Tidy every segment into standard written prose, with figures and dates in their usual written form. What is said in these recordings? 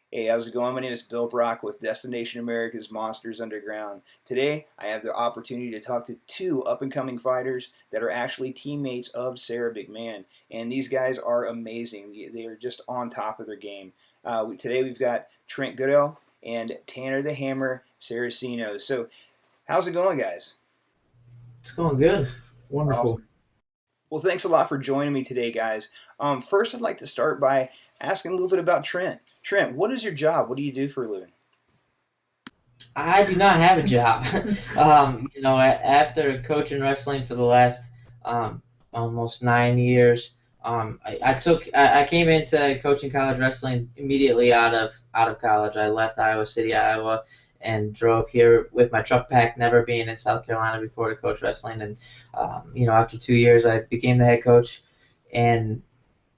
Hey, how's it going? My name is Bill Brock with Destination America's Monsters Underground. Today, I have the opportunity to talk to two up-and-coming fighters that are actually teammates of Sarah McMahon, and these guys are amazing. They are just on top of their game. Today, we've got Trent Goodale and Tanner the Hammer Saraceno. So, how's it going, guys? It's going good. Wonderful. Awesome. Well, thanks a lot for joining me today, guys. First, I'd like to start by asking a little bit about Trent. Trent, what is your job? What do you do for a living? I do not have a job. After coaching wrestling for the last almost 9 years, I came into coaching college wrestling immediately out of college. I left Iowa City, Iowa, and drove here with my truck pack, never being in South Carolina before to coach wrestling. And after 2 years, I became the head coach, and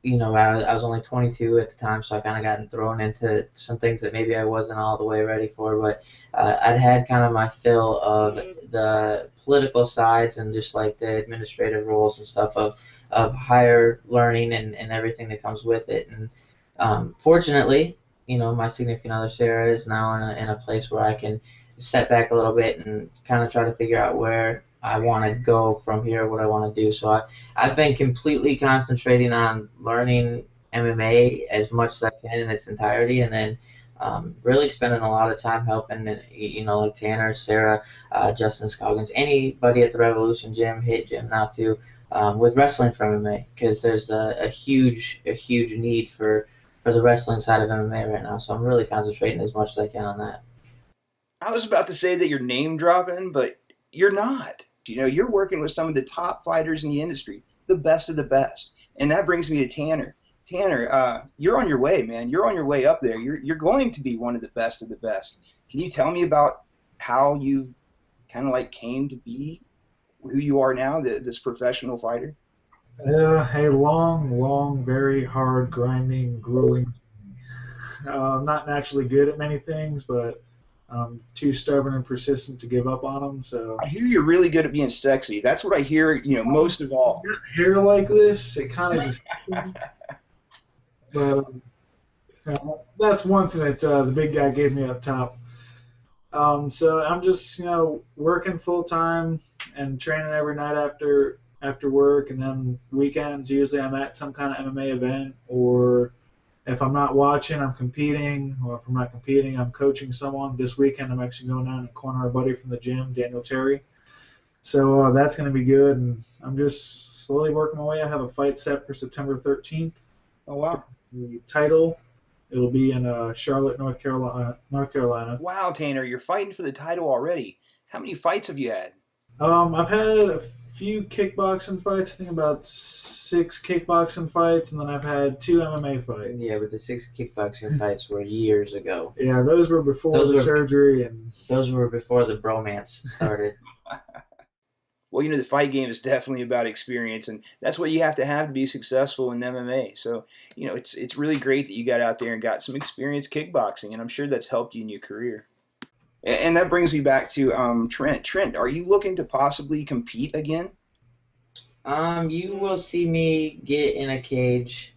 I was only 22 at the time, so I kind of gotten thrown into some things that maybe I wasn't all the way ready for. But I'd had kind of my fill of the political sides and just like the administrative roles and stuff of higher learning and everything that comes with it. And fortunately, my significant other Sarah is now in a place where I can step back a little bit and kind of try to figure out where I want to go from here, what I want to do. So I've been completely concentrating on learning MMA as much as I can in its entirety, and then really spending a lot of time helping, like Tanner, Sarah, Justin Scoggins, anybody at the Revolution Gym, Hit Gym now too, with wrestling for MMA, because there's a huge need for the wrestling side of MMA right now. So I'm really concentrating as much as I can on that. I was about to say that you're name dropping, but you're not. You're working with some of the top fighters in the industry, the best of the best. And that brings me to Tanner. Tanner, you're on your way, man. You're on your way up there. You're going to be one of the best of the best. Can you tell me about how you kind of like came to be who you are now, this professional fighter? A long, very hard, grinding, grueling. I'm not naturally good at many things, but I'm too stubborn and persistent to give up on them. So I hear you're really good at being sexy. That's what I hear, most of all. hair like this, it kind of just. But that's one thing that the big guy gave me up top. So I'm just working full time and training every night after work, and then weekends usually I'm at some kind of MMA event, or if I'm not watching, I'm competing, or if I'm not competing, I'm coaching someone. This weekend I'm actually going down and corner a buddy from the gym, Daniel Terry. So that's going to be good, and I'm just slowly working my way. I have a fight set for September 13th. Oh, wow. The title, it'll be in Charlotte, North Carolina. Wow, Tanner, you're fighting for the title already. How many fights have you had? I've had a few kickboxing fights. I think about 6 kickboxing fights, and then I've had 2 MMA fights. Yeah, but the 6 kickboxing fights were years ago. Yeah, those were before the surgery, and those were before the bromance started. Well, the fight game is definitely about experience, and that's what you have to be successful in MMA. So, it's really great that you got out there and got some experience kickboxing, and I'm sure that's helped you in your career. And that brings me back to Trent. Trent, are you looking to possibly compete again? You will see me get in a cage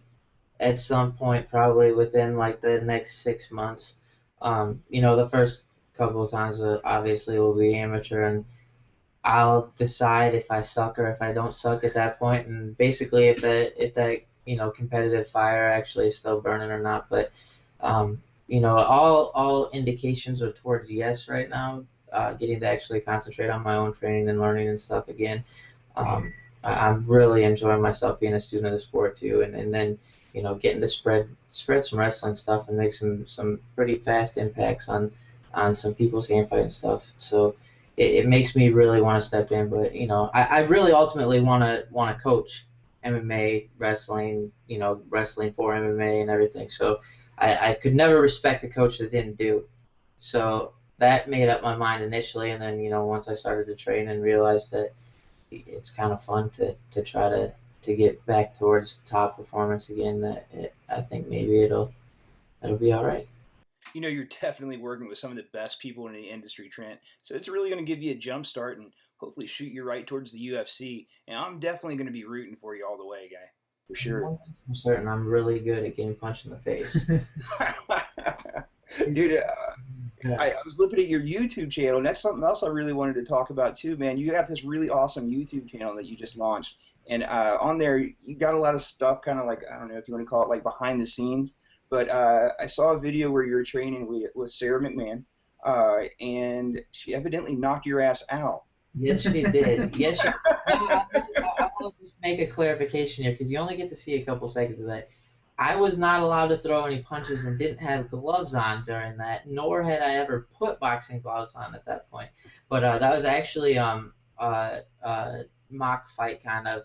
at some point, probably within like the next 6 months. The first couple of times obviously will be amateur, and I'll decide if I suck or if I don't suck at that point, and basically if that competitive fire actually is still burning or not. But all indications are towards yes right now. Getting to actually concentrate on my own training and learning and stuff again. I'm really enjoying myself being a student of the sport too, and then getting to spread some wrestling stuff and make some pretty fast impacts on some people's game fighting stuff. So it makes me really want to step in, but I really ultimately want to coach MMA wrestling, wrestling for MMA and everything. So I could never respect a coach that didn't do. So that made up my mind initially, and then once I started to train and realized that it's kind of fun to try to get back towards top performance again, I think maybe it'll be all right. You're definitely working with some of the best people in the industry, Trent. So it's really going to give you a jump start and hopefully shoot you right towards the UFC. And I'm definitely going to be rooting for you all the way, guy. For sure. I'm certain I'm really good at getting punched in the face. Dude, Yeah. I was looking at your YouTube channel, and that's something else I really wanted to talk about too, man. You have this really awesome YouTube channel that you just launched, and on there you got a lot of stuff, kind of like, I don't know if you want to call it like behind the scenes, but I saw a video where you were training with Sarah McMahon, and she evidently knocked your ass out. Yes, she did. Yes, she. I want to just make a clarification here because you only get to see a couple seconds of that. I was not allowed to throw any punches and didn't have gloves on during that, nor had I ever put boxing gloves on at that point. But that was actually mock fight kind of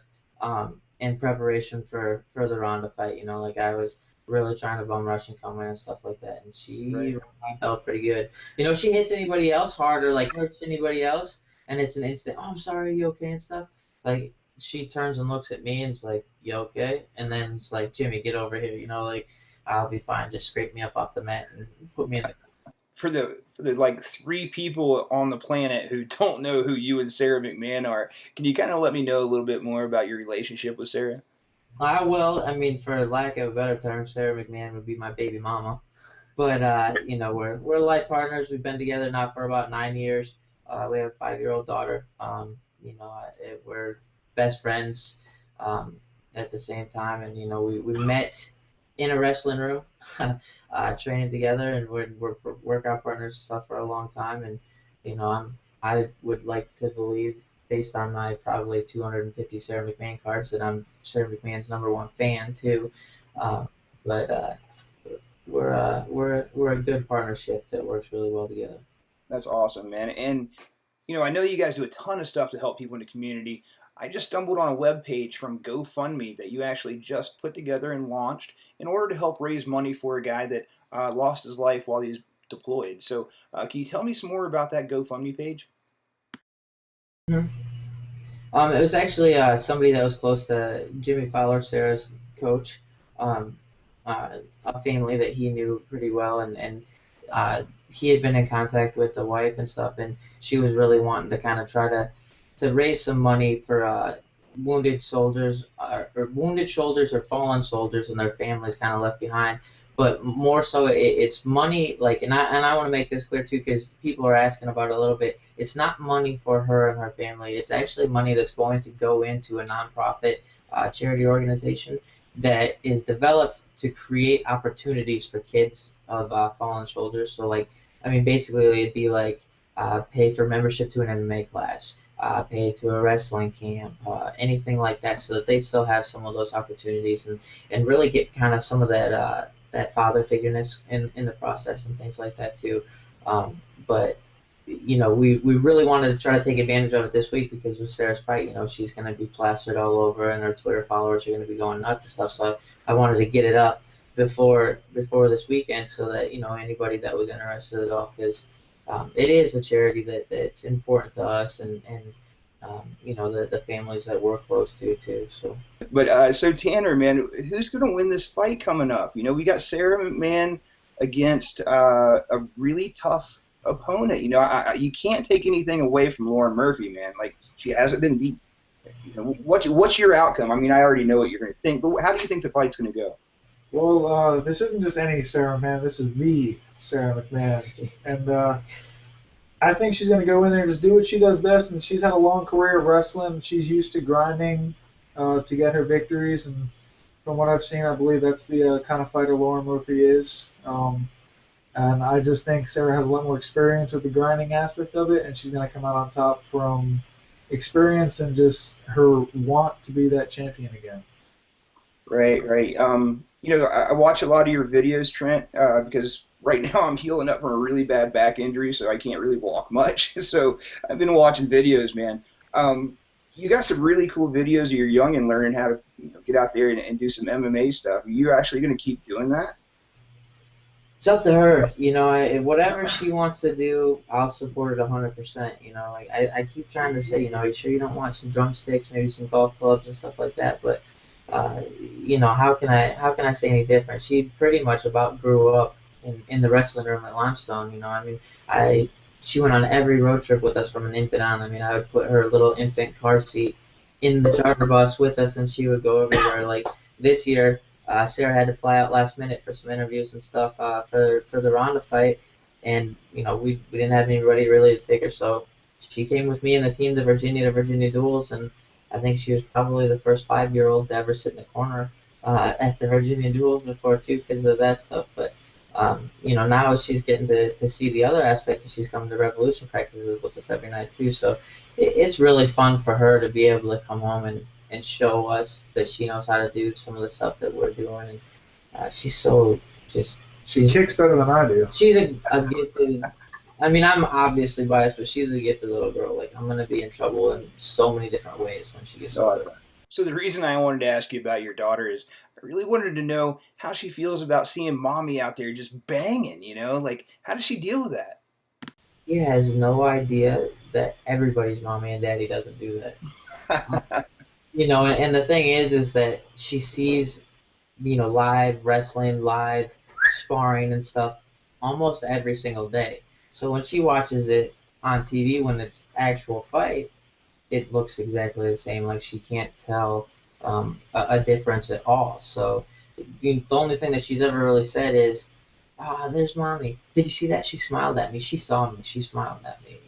in preparation for further on the fight. You know, like I was really trying to bum rush and come in and stuff like that, and she felt pretty good. You know, she hits anybody else hard or like hurts anybody else, and it's an instant, oh, I'm sorry, are you okay and stuff. Like, she turns and looks at me and is like, you okay? And then it's like, Jimmy, get over here. You know, like, I'll be fine. Just scrape me up off the mat and put me in the... For the like 3 people on the planet who don't know who you and Sarah McMahon are, can you kind of let me know a little bit more about your relationship with Sarah? I will. I mean, for lack of a better term, Sarah McMahon would be my baby mama. But, you know, we're life partners. We've been together now for about 9 years. We have a 5-year-old daughter. You know, we're best friends at the same time, and you know we met in a wrestling room, training together, and we're workout partners and stuff for a long time. And you know, I would like to believe, based on my probably 250 Sarah McMahon cards, that I'm Sarah McMahon's #1 fan too. But we're a good partnership that works really well together. That's awesome, man. And you know, I know you guys do a ton of stuff to help people in the community. I just stumbled on a web page from GoFundMe that you actually just put together and launched in order to help raise money for a guy that lost his life while he was deployed. So can you tell me some more about that GoFundMe page? Mm-hmm. It was actually somebody that was close to Jimmy Fowler, Sarah's coach, a family that he knew pretty well, and he had been in contact with the wife and stuff, and she was really wanting to kind of try to raise some money for wounded soldiers or fallen soldiers and their families kind of left behind. But more so, it's money, like, and I want to make this clear too, because people are asking about it a little bit. It's not money for her and her family. It's actually money that's going to go into a nonprofit charity organization that is developed to create opportunities for kids of fallen soldiers. So, like, I mean, basically, it'd be like pay for membership to an MMA class, pay to a wrestling camp, anything like that, so that they still have some of those opportunities and really get kind of some of that father figureness in the process and things like that too. But you know, we really wanted to try to take advantage of it this week because with Sarah's fight, you know, she's going to be plastered all over and her Twitter followers are going to be going nuts and stuff. So I wanted to get it up before this weekend so that, you know, anybody that was interested at all, because it is a charity that's important to us and you know, the families that we're close to too. So. But so Tanner, man, who's going to win this fight coming up? You know, we got Sarah McMahon against a really tough opponent. You know, you can't take anything away from Lauren Murphy, man. Like, she hasn't been beat. You know, what's your outcome? I mean, I already know what you're going to think, but how do you think the fight's going to go? Well, this isn't just any Sarah McMahon. This is the Sarah McMahon, and I think she's going to go in there and just do what she does best. And she's had a long career of wrestling. She's used to grinding to get her victories, and from what I've seen, I believe that's the kind of fighter Lauren Murphy is. And I just think Sarah has a lot more experience with the grinding aspect of it, and she's going to come out on top from experience and just her want to be that champion again. Right. You know, I watch a lot of your videos, Trent, because right now I'm healing up from a really bad back injury, so I can't really walk much. So I've been watching videos, man. You got some really cool videos of your youngin' learning how to, you know, get out there and do some MMA stuff. Are you actually going to keep doing that? It's up to her, you know. Whatever she wants to do, I'll support it 100%. You know, like I keep trying to say, you know, you sure you don't want some drumsticks, maybe some golf clubs and stuff like that? But you know, how can I say any different? She pretty much about grew up in the wrestling room at Limestone. You know, I mean, she went on every road trip with us from an infant on. I mean, I would put her little infant car seat in the charter bus with us, and she would go everywhere. Like this year, Sarah had to fly out last minute for some interviews and stuff for the Ronda fight, and we didn't have anybody really to take her, so she came with me and the team to Virginia duels, and I think she was probably the first 5-year-old to ever sit in the corner at the Virginia duels before too, because of that stuff. But now she's getting to see the other aspect, because she's coming to Revolution practices with us every night too. So it's really fun for her to be able to come home and show us that she knows how to do some of the stuff that we're doing. And she's so just She kicks better than I do. she's a gifted. I mean, I'm obviously biased, but she's a gifted little girl. Like, I'm gonna be in trouble in so many different ways when she gets older. So the reason I wanted to ask you about your daughter is I really wanted to know how she feels about seeing mommy out there just banging, Like, how does she deal with that? He has no idea that everybody's mommy and daddy doesn't do that. And the thing is that she sees, live wrestling, live sparring and stuff almost every single day. So when she watches it on TV, when it's actual fight, it looks exactly the same. Like, she can't tell a difference at all. So the only thing that she's ever really said is, there's mommy. Did you see that? She smiled at me. She saw me. She smiled at me.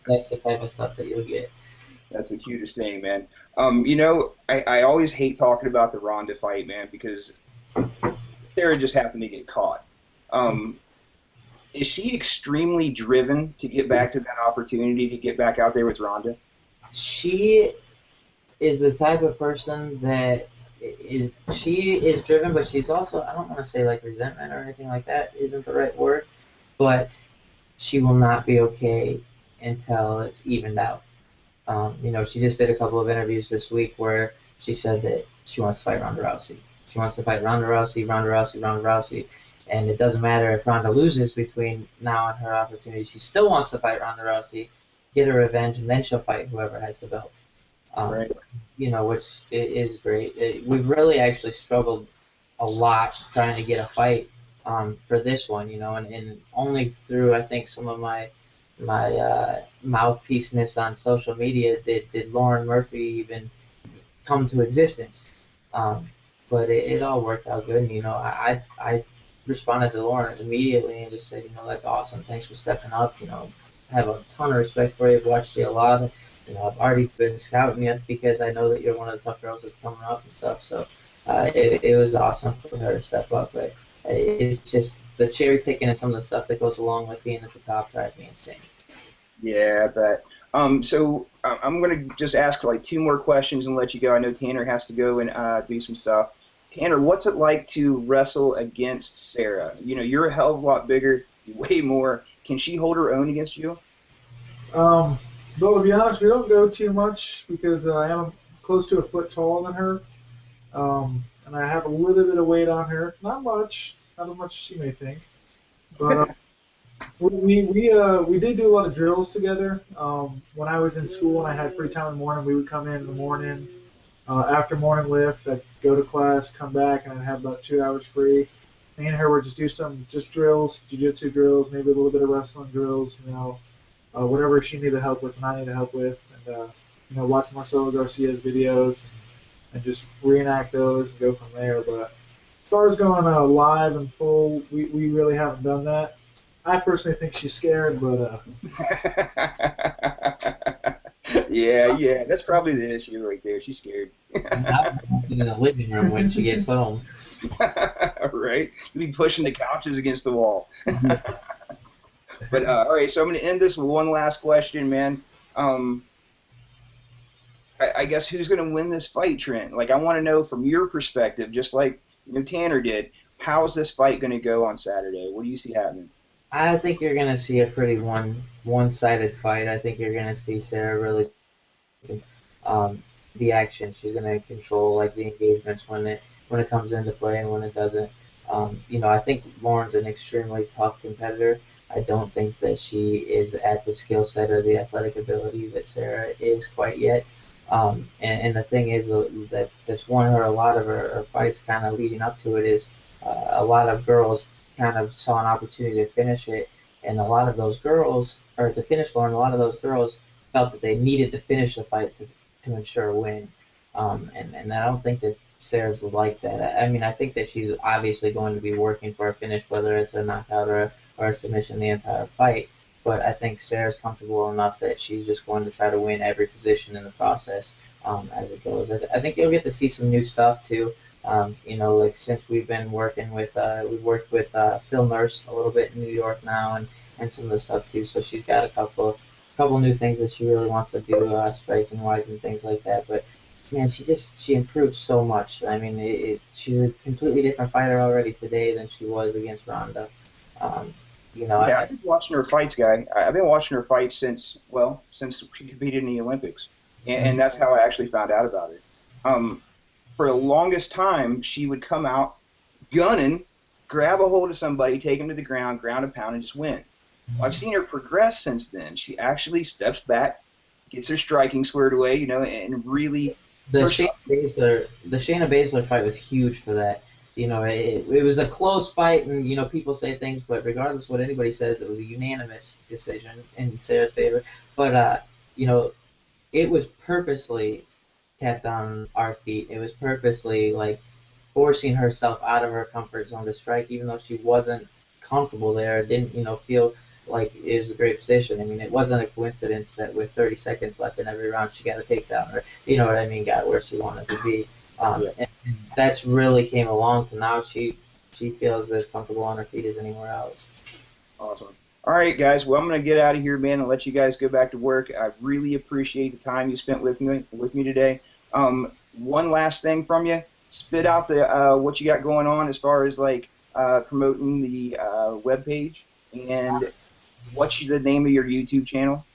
That's the type of stuff that you'll get. That's the cutest thing, man. I always hate talking about the Ronda fight, man, because Sarah just happened to get caught. Is she extremely driven to get back to that opportunity to get back out there with Ronda? She is the type of person that she is driven, but she's also, I don't want to say like resentment or anything like that, isn't the right word, but she will not be okay until it's evened out. She just did a couple of interviews this week where she said that she wants to fight Ronda Rousey. She wants to fight Ronda Rousey, and it doesn't matter if Ronda loses between now and her opportunity. She still wants to fight Ronda Rousey, get her revenge, and then she'll fight whoever has the belt. Right. Which is great. We've really actually struggled a lot trying to get a fight for this one, and only through, I think, some of my mouthpiece-ness on social media did Lauren Murphy even come to existence. But it all worked out good, and I responded to Lauren immediately and just said, that's awesome, thanks for stepping up, have a ton of respect for you. I've watched you a lot. I've already been scouting you because I know that you're one of the tough girls that's coming up and stuff. So it was awesome for her to step up. But it's just the cherry picking and some of the stuff that goes along with being at the top drives me insane. Yeah, I bet. So I'm going to just ask like 2 more questions and let you go. I know Tanner has to go and do some stuff. Tanner, what's it like to wrestle against Sarah? You're a hell of a lot bigger, way more. Can she hold her own against you? Well, to be honest, we don't go too much because I am close to a foot taller than her, and I have a little bit of weight on her. Not much, not as much as she may think. But we did do a lot of drills together. When I was in school and I had free time in the morning, we would come in the morning. After morning lift, I'd go to class, come back, and I'd have about 2 hours free. Me and her would just do some drills, jiu-jitsu drills, maybe a little bit of wrestling drills, whatever she needed help with and I needed help with, and watch Marcelo Garcia's videos and just reenact those and go from there. But as far as going live and full, we really haven't done that. I personally think she's scared, but yeah, that's probably the issue right there. She's scared. I'm in the living room when she gets home. Right? You'll be pushing the couches against the wall. But all right, so I'm going to end this with one last question, man. I guess who's going to win this fight, Trent? Like, I want to know from your perspective, just like Tanner did, how is this fight going to go on Saturday? What do you see happening? I think you're going to see a pretty one-sided fight. I think you're going to see Sarah really the action. She's going to control like the engagements when it comes into play and when it doesn't. I think Lauren's an extremely tough competitor. I don't think that she is at the skill set or the athletic ability that Sarah is quite yet. And the thing is that's won her a lot of her fights kind of leading up to it is a lot of girls kind of saw an opportunity to finish it, and a lot of those girls, or to finish Lauren, a lot of those girls felt that they needed to finish the fight to ensure a win. And I don't think that Sarah's like that. I mean, I think that she's obviously going to be working for a finish, whether it's a knockout or a submission the entire fight. But I think Sarah's comfortable enough that she's just going to try to win every position in the process as it goes. I think you'll get to see some new stuff too. Like since we've been working with, we've worked with Phil Nurse a little bit in New York now, and some of the stuff too. So she's got a couple new things that she really wants to do, striking wise and things like that. But man, she improved so much. I mean, she's a completely different fighter already today than she was against Ronda. Yeah, I've been watching her fights, guy. I've been watching her fights since she competed in the Olympics, and that's how I actually found out about it. For the longest time, she would come out gunning, grab a hold of somebody, take him to the ground, ground and pound, and just win. Well, I've seen her progress since then. She actually steps back, gets her striking squared away, and really. The Shayna Baszler fight was huge for that. It was a close fight, and people say things, but regardless of what anybody says, it was a unanimous decision in Sarah's favor. But it was purposely kept on our feet. It was purposely like forcing herself out of her comfort zone to strike, even though she wasn't comfortable there. Didn't feel like it was a great position. I mean, it wasn't a coincidence that with 30 seconds left in every round, she got a takedown, or what I mean, got where she wanted to be. And that's really came along to now she feels as comfortable on her feet as anywhere else. Awesome. All right, guys. Well, I'm going to get out of here, man, and let you guys go back to work. I really appreciate the time you spent with me today. One last thing from you. Spit out the what you got going on as far as promoting the webpage, and what's the name of your YouTube channel?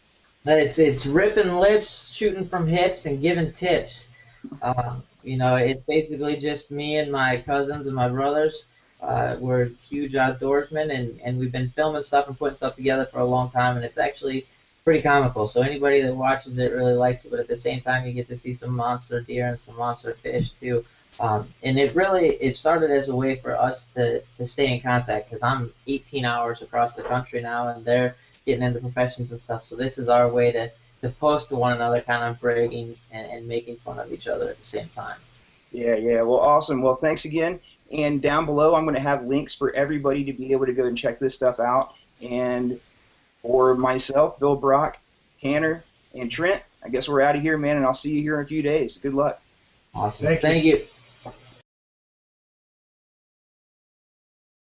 It's Rippin Lips, shooting from hips and giving tips. It's basically just me and my cousins and my brothers. We're huge outdoorsmen, and we've been filming stuff and putting stuff together for a long time, and it's actually pretty comical. So anybody that watches it really likes it, but at the same time, you get to see some monster deer and some monster fish too. And it started as a way for us to stay in contact, because I'm 18 hours across the country now, and they're getting into professions and stuff. So this is our way to post to one another, kind of bragging and making fun of each other at the same time. Yeah. Well, awesome. Well, thanks again. And down below, I'm going to have links for everybody to be able to go and check this stuff out. And for myself, Bill Brock, Tanner, and Trent, I guess we're out of here, man, and I'll see you here in a few days. Good luck. Awesome. Thank you.